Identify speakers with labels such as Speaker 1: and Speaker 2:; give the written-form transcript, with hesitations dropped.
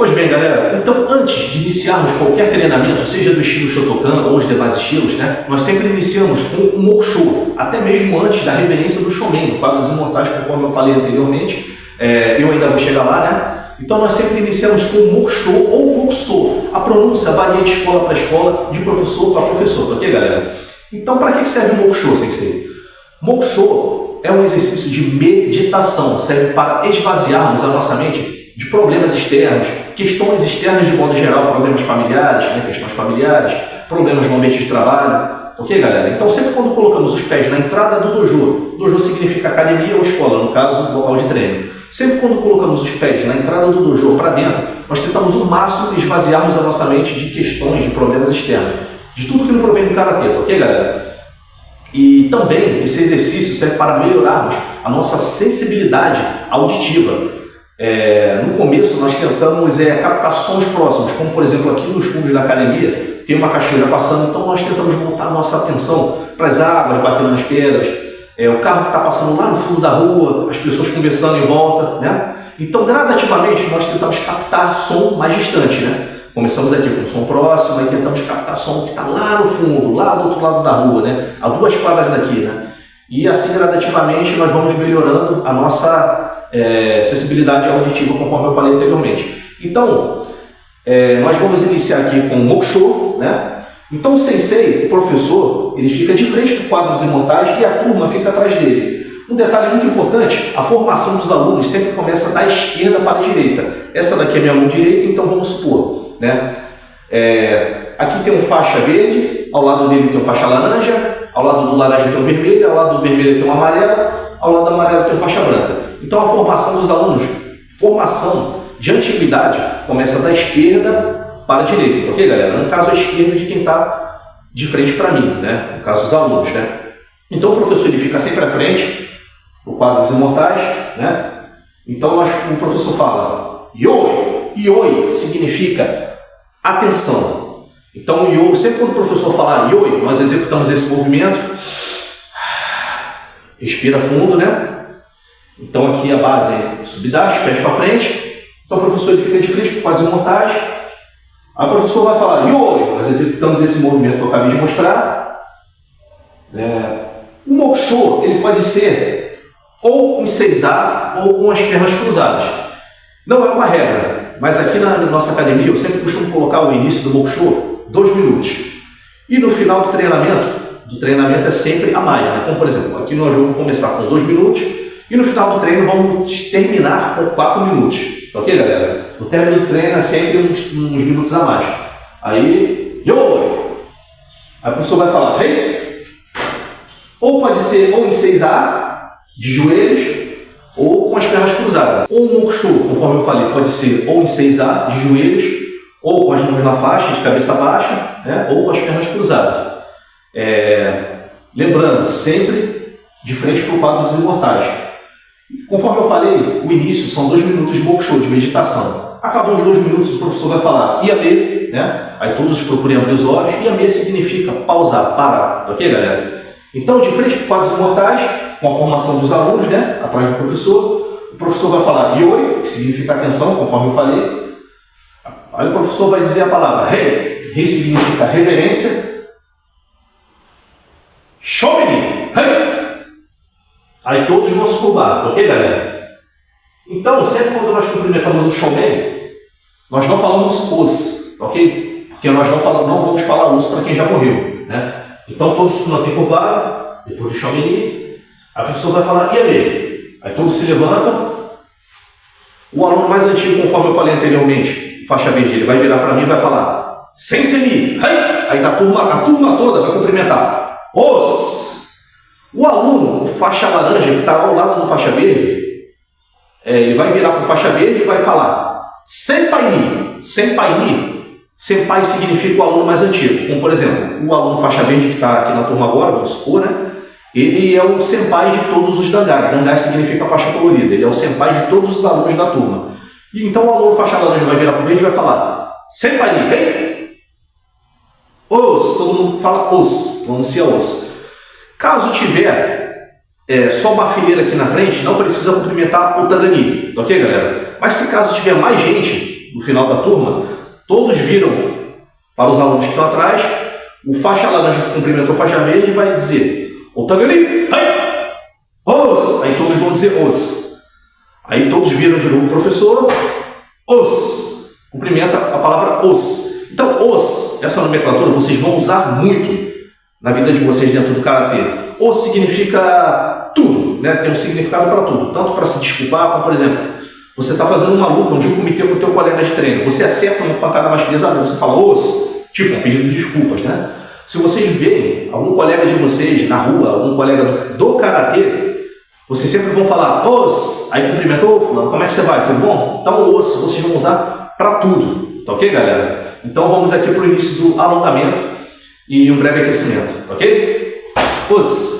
Speaker 1: Pois bem, galera, então antes de iniciarmos qualquer treinamento, seja do estilo Shotokan ou os demais estilos, né, nós sempre iniciamos com o Mokusho, até mesmo antes da reverência do Shomen, quadros imortais, conforme eu falei anteriormente, eu ainda vou chegar lá, né? Então nós sempre iniciamos com o Mokusho ou Mokuso. A pronúncia varia de escola para escola, de professor para professor, ok, galera? Então para que serve o Mokusho, sensei? Mokusho é um exercício de meditação, serve para esvaziarmos a nossa mente de problemas externos, questões externas de modo geral, problemas familiares, né, questões familiares, problemas no ambiente de trabalho, ok, galera? Então sempre quando colocamos os pés na entrada do dojo significa academia ou escola, no caso, local de treino. Sempre quando colocamos os pés na entrada do dojo para dentro, nós tentamos o máximo esvaziarmos a nossa mente de questões, de problemas externos, de tudo que não provém do karatê, ok, galera? E também esse exercício serve para melhorarmos a nossa sensibilidade auditiva. No começo nós tentamos captar sons próximos, como por exemplo aqui nos fundos da academia tem uma cachoeira passando, então nós tentamos voltar a nossa atenção para as águas batendo nas pedras, o carro que está passando lá no fundo da rua, as pessoas conversando em volta, né? Então gradativamente nós tentamos captar som mais distante, né? Começamos aqui com som próximo, aí tentamos captar som que está lá no fundo, lá do outro lado da rua, né? A 2 quadras daqui, né? E assim gradativamente nós vamos melhorando a nossa sensibilidade auditiva, conforme eu falei anteriormente. Então, nós vamos iniciar aqui com o Mokusho, né? Então o sensei, o professor, ele fica de frente para o quadro dos imortais e a turma fica atrás dele. Um detalhe muito importante, a formação dos alunos sempre começa da esquerda para a direita. Essa daqui é minha mão direita, então vamos supor, né? Aqui tem um faixa verde, ao lado dele tem um faixa laranja, ao lado do laranja tem um vermelho, ao lado do vermelho tem um amarelo, ao lado do amarelo tem um faixa branca. Então a formação dos alunos, formação de antiguidade, começa da esquerda para a direita, ok, galera? No caso, a esquerda de quem está de frente para mim, né? No caso, os alunos, né? Então o professor ele fica sempre à frente, o quadro dos imortais, né? Então o professor fala Yoi. Yoi significa atenção. Então o Yoi, sempre quando o professor falar Yoi, nós executamos esse movimento. Respira fundo, né? Então aqui a base é subdash, pés para frente. Então o professor ele fica de frente para os quadros imortais. Aí o professor vai falar Yoi. Nós executamos esse movimento que eu acabei de mostrar. O Mokusho ele pode ser ou em 6A ou com as pernas cruzadas. Não é uma regra, mas aqui na nossa academia eu sempre costumo colocar o início do Mokusho 2 minutos. E no final do treinamento é sempre a mais, né? Como por exemplo, aqui nós vamos começar com 2 minutos e no final do treino vamos terminar com 4 minutos. Ok, galera? O término do treino é sempre uns minutos a mais. Aí, Yoi! Aí o professor vai falar, hey! Ou pode ser ou em 6A, de joelhos, ou com as pernas cruzadas. Ou o Mokusho, conforme eu falei, pode ser ou em 6A, de joelhos, ou com as mãos na faixa, de cabeça baixa, né? Ou com as pernas cruzadas. Lembrando, sempre de frente para o quadro dos imortais. Conforme eu falei, o início são 2 minutos de Mokusho, de meditação. Acabou os 2 minutos, o professor vai falar Yame, né? Aí todos procurem abrir os olhos. Yame significa pausar, parar, ok, galera? Então, de frente para o quadro dos imortais, com a formação dos alunos, né? Atrás do professor, o professor vai falar Yoi, que significa atenção, conforme eu falei. Aí o professor vai dizer a palavra Rei. Rei significa reverência. Shomeni, Rei. Aí todos vão se curvar, ok, galera? Então, sempre quando nós cumprimentamos o Shomen, nós não falamos os, ok? Porque nós não vamos falar os para quem já morreu, né? Então todos se mantêm curvados, depois do Shomen, a pessoa vai falar Yame. Aí todos se levantam. O aluno mais antigo, conforme eu falei anteriormente, faixa verde, ele vai virar para mim e vai falar Sensei, aí a turma toda vai cumprimentar os. O aluno, o faixa laranja, que está ao lado do faixa verde, ele vai virar para o faixa verde e vai falar Senpai-ni. Senpai significa o aluno mais antigo. Como, por exemplo, o aluno faixa verde que está aqui na turma agora, vamos supor, né? Ele é o senpai de todos os dangai. Dangai significa faixa colorida. Ele é o senpai de todos os alunos da turma. E então o aluno faixa laranja vai virar para o verde e vai falar Senpai-ni, vem! Os, todo mundo fala os, pronuncia os. Caso tiver só uma fileira aqui na frente, não precisa cumprimentar o Tadani, ok, galera? Mas se caso tiver mais gente, no final da turma, todos viram para os alunos que estão atrás, o faixa laranja que cumprimentou faixa verde vai dizer Otagani, hai, os, aí todos vão dizer os. Aí todos viram de novo o professor, os, cumprimenta a palavra os. Então, os, essa nomenclatura vocês vão usar muito na vida de vocês dentro do Karatê. O significa tudo, né? Tem um significado para tudo, tanto para se desculpar, como por exemplo, você está fazendo uma luta, um comitê com o teu colega de treino, você acerta uma pancada mais pesada, você fala os, tipo um pedido de desculpas, né? Se vocês verem algum colega de vocês na rua, algum colega do Karatê, vocês sempre vão falar os, aí cumprimentou, fulano, como é que você vai, tudo bom? Então os, vocês vão usar para tudo, tá ok, galera? Então vamos aqui para o início do alongamento e um breve aquecimento, ok? Os.